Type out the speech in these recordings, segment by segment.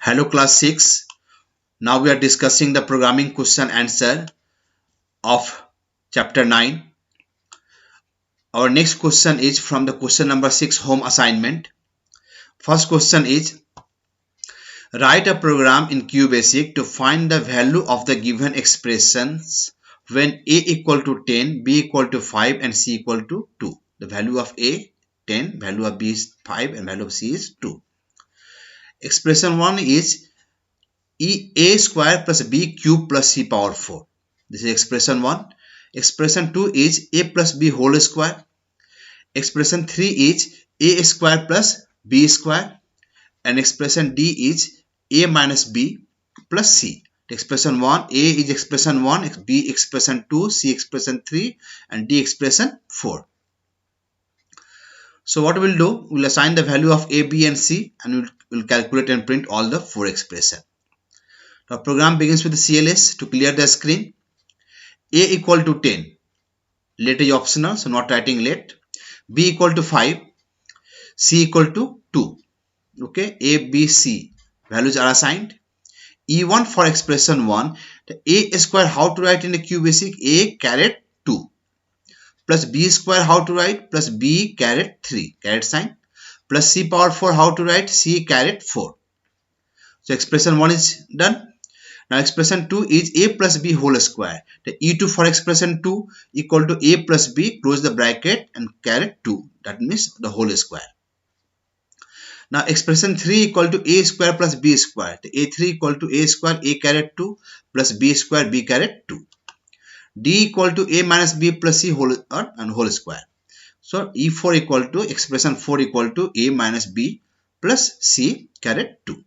Hello class 6. Now we are discussing the programming question answer of chapter 9. Our next question is from the question number 6 home assignment. First question is write a program in QBasic to find the value of the given expressions when a equal to 10, b equal to 5 and c equal to 2. The value of a 10, value of b is 5 and value of c is 2. Expression 1 is a square plus b cube plus c power 4. This is expression 1. Expression 2 is a plus b whole square. Expression 3 is a square plus b square. And expression D is a minus b plus c. Expression 1, a is expression 1, b expression 2, c expression 3 and d expression 4. So what we'll do, we'll assign the value of a, b and c and we'll calculate and print all the 4 expressions. Our program begins with the CLS. To clear the screen, a equal to 10, let is optional, so not writing let. B equal to 5, C equal to 2. Okay, A, B, C values are assigned. E1 for expression 1, the a square how to write in the QBasic, a caret 2 plus b square how to write, plus b caret 3, caret sign, plus c power 4 how to write, c caret 4. So expression 1 is done. Now expression 2 is a plus b whole square. The E2 for expression 2 equal to a plus b, close the bracket and caret 2. That means the whole square. Now expression 3 equal to a square plus b square. The a3 equal to a square a caret 2 plus b square b caret 2. D equal to a minus b plus c whole square. So E4 equal to expression 4 equal to a minus b plus c caret 2.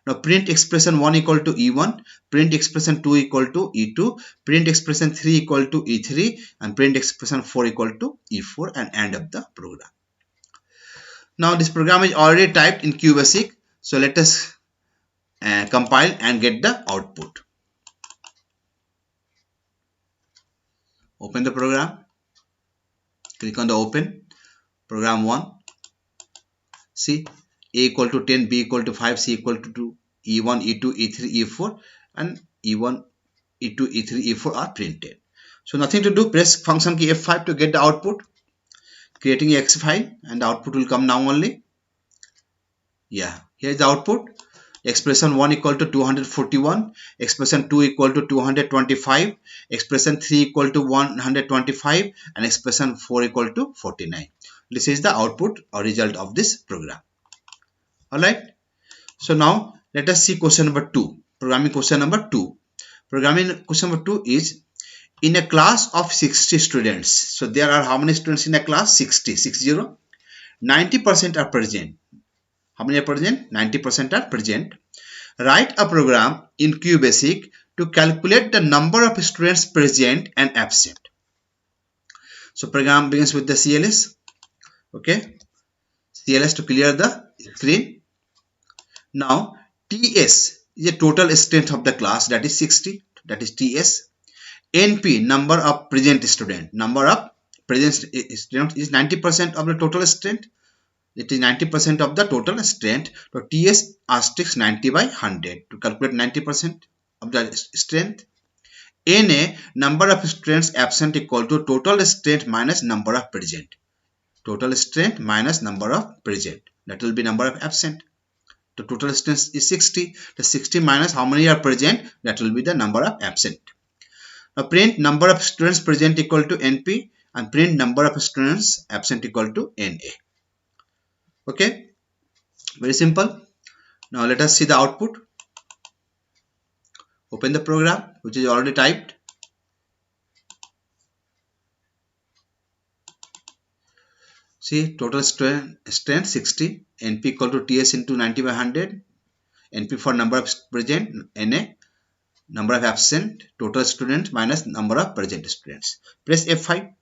Now print expression 1 equal to E1, print expression 2 equal to E2, print expression 3 equal to E3 and print expression 4 equal to E4 and end of the program. Now this program is already typed in QBasic. So let us compile and get the output. Open the program, click on the open, program 1, see a equal to 10, b equal to 5, c equal to 2, E1, E2, E3, E4 and E1, E2, E3, E4 are printed. So nothing to do, press function key F5 to get the output, creating a exe file and the output will come now only. Yeah, here is the output. Expression 1 equal to 241, expression 2 equal to 225, expression 3 equal to 125 and expression 4 equal to 49. This is the output or result of this program. Alright, so now let us see question number 2. Programming question number 2. Programming question number 2 is in a class of 60 students. So there are how many students in a class? 60. 90% are present. How many are present? 90% are present. Write a program in QBasic to calculate the number of students present and absent. So program begins with the CLS. Okay, CLS to clear the screen. Now TS is a total strength of the class, that is 60, that is TS. NP, number of present student. Number of present student is 90% of the total strength. It is 90% of the total strength. So TS asterisk 90 by 100 to calculate 90% of the strength. NA, number of students absent equal to total strength minus number of present. Total strength minus number of present. That will be number of absent. The total strength is 60. The 60 minus how many are present, that will be the number of absent. Now print number of students present equal to NP and print number of students absent equal to NA. Okay, very simple. Now let us see the output. Open the program which is already typed. See, total strength 60, NP equal to TS into 90 by 100, NP for number of present, NA, number of absent, total students minus number of present students. Press F5.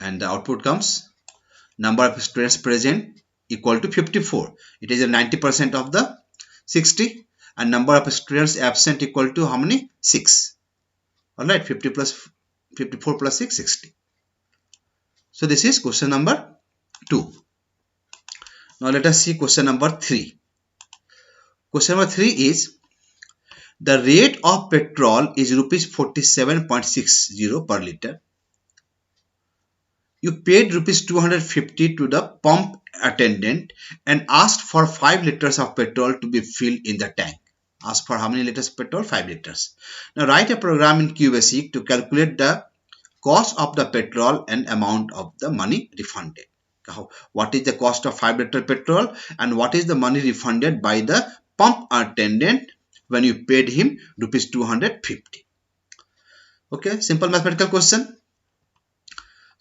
And the output comes number of students present equal to 54. It is a 90% of the 60 and number of students absent equal to how many? 6. Alright, 54 plus 6, 60. So this is question number 2. Now let us see question number 3. Question number 3 is, the rate of petrol is rupees 47.60 per liter. You paid rupees 250 to the pump attendant and asked for 5 liters of petrol to be filled in the tank. Ask for how many liters of petrol? 5 liters. Now write a program in QBasic to calculate the cost of the petrol and amount of the money refunded. What is the cost of 5 liter petrol and what is the money refunded by the pump attendant when you paid him rupees 250? Okay, simple mathematical question.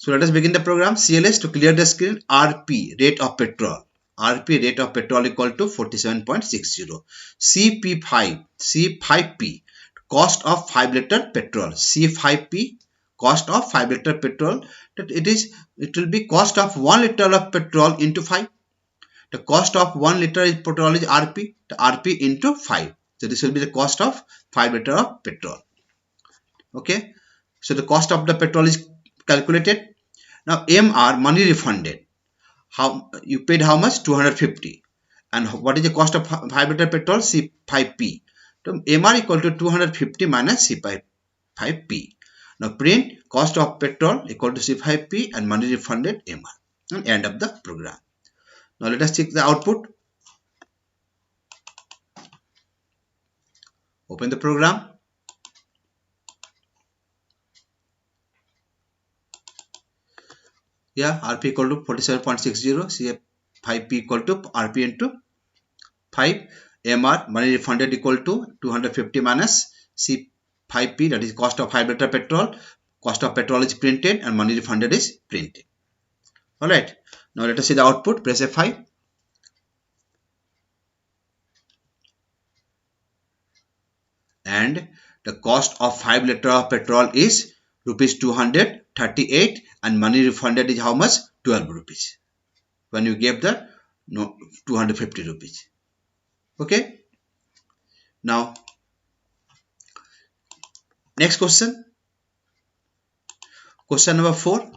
So let us begin the program. CLS to clear the screen. RP, rate of petrol. RP, rate of petrol, equal to 47.60. C5P, cost of 5 liter petrol. C5P, cost of 5 liter petrol. That it will be cost of 1 liter of petrol into 5. The cost of 1 liter of petrol is RP. The RP into 5. So this will be the cost of 5 liter of petrol. Okay. So the cost of the petrol is calculated. Now MR, money refunded. How you paid how much? 250. And what is the cost of 5 liter petrol? C5P. So MR equal to 250 minus C5P. Now print cost of petrol equal to C5P and money refunded MR. And end of the program. Now let us check the output. Open the program. Yeah, RP equal to 47.60, C5P equal to RP into 5, MR, money refunded, equal to 250 minus C5P, that is cost of 5 liter petrol. Cost of petrol is printed and money refunded is printed. Alright, now let us see the output. Press F5. And the cost of 5 liter of petrol is rupees 238 and money refunded is how much? 12 rupees. When you gave the 250 rupees. Okay. Now, next question. Question number 4.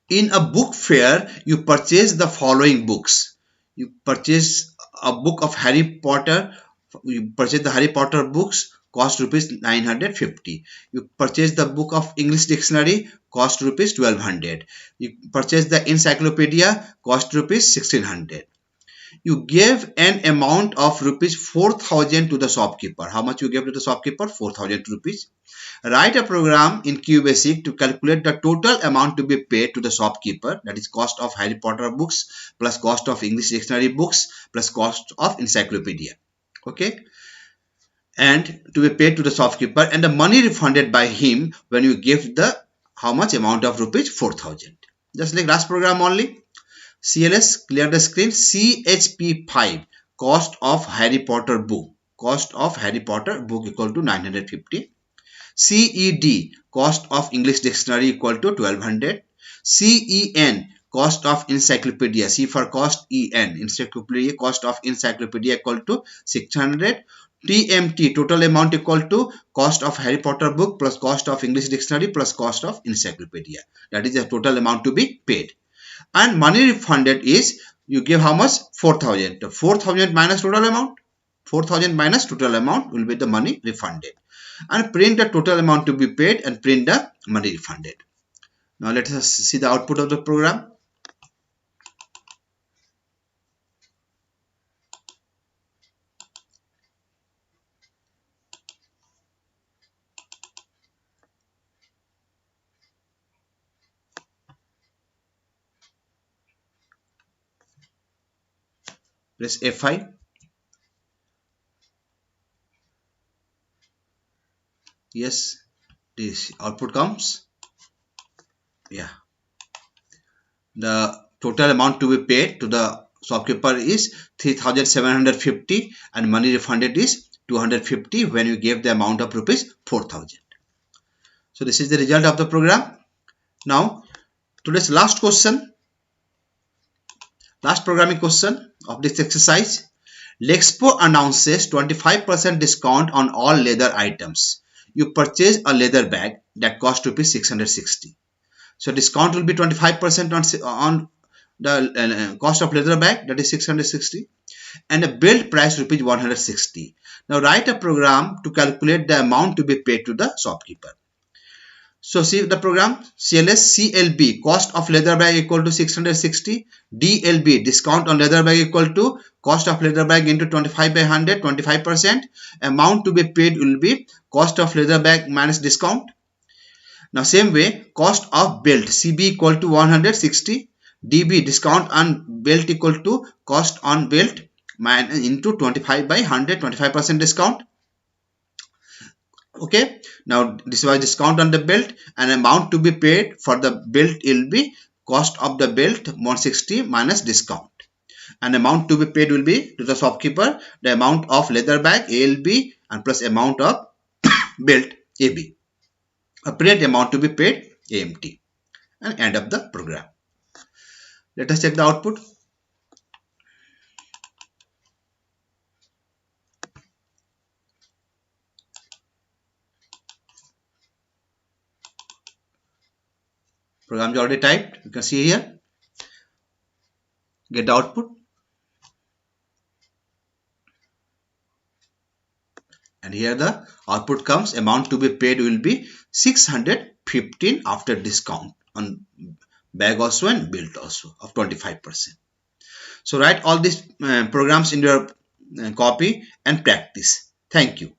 In a book fair, you purchase the following books. You purchase a book of Harry Potter. You purchase the Harry Potter books, cost rupees 950. You purchase the book of English dictionary, cost rupees 1200. You purchase the encyclopedia, cost rupees 1600. You gave an amount of rupees 4000 to the shopkeeper. How much you gave to the shopkeeper? 4000 rupees. Write a program in QBasic to calculate the total amount to be paid to the shopkeeper, that is cost of Harry Potter books plus cost of English dictionary books plus cost of encyclopedia. Okay, and to be paid to the shopkeeper and the money refunded by him when you give the how much amount of rupees 4000. Just like last program only. CLS, clear the screen. CHP5, cost of Harry Potter book. Cost of Harry Potter book equal to 950. CED, cost of English dictionary equal to 1200. CEN, cost of encyclopedia. C for cost, EN, encyclopedia, cost of encyclopedia equal to 600. TMT, total amount equal to cost of Harry Potter book plus cost of English dictionary plus cost of encyclopedia. That is the total amount to be paid. And money refunded is, you give how much? 4000. 4000 minus total amount. 4000 minus total amount will be the money refunded. And print the total amount to be paid and print the money refunded. Now let us see the output of the program. Press F5. Yes, this output comes. Yeah. The total amount to be paid to the shopkeeper is 3750 and money refunded is 250 when you gave the amount of rupees 4000. So this is the result of the program. Now today's last question. Last programming question of this exercise. Lexpo announces 25% discount on all leather items. You purchase a leather bag that costs rupees 660. So discount will be 25% on the cost of leather bag, that is 660, and a belt price rupees 160. Now write a program to calculate the amount to be paid to the shopkeeper. So see the program. CLS CLB, cost of leather bag equal to 660. DLB, discount on leather bag equal to cost of leather bag into 25 by 100, 25%. Amount to be paid will be cost of leather bag minus discount. Now same way, cost of belt CB equal to 160. DB, discount on belt equal to cost on belt minus into 25 by 100, 25% discount. Okay, now this was discount on the belt, and amount to be paid for the belt will be cost of the belt 160 minus discount, and amount to be paid will be to the shopkeeper the amount of leather bag ALB and plus amount of belt AB. Apparent amount to be paid AMT, and end of the program. Let us check the output. Program is already typed. You can see here. Get the output. And here the output comes. Amount to be paid will be 615 after discount on bag also and belt also of 25%. So write all these programs in your copy and practice. Thank you.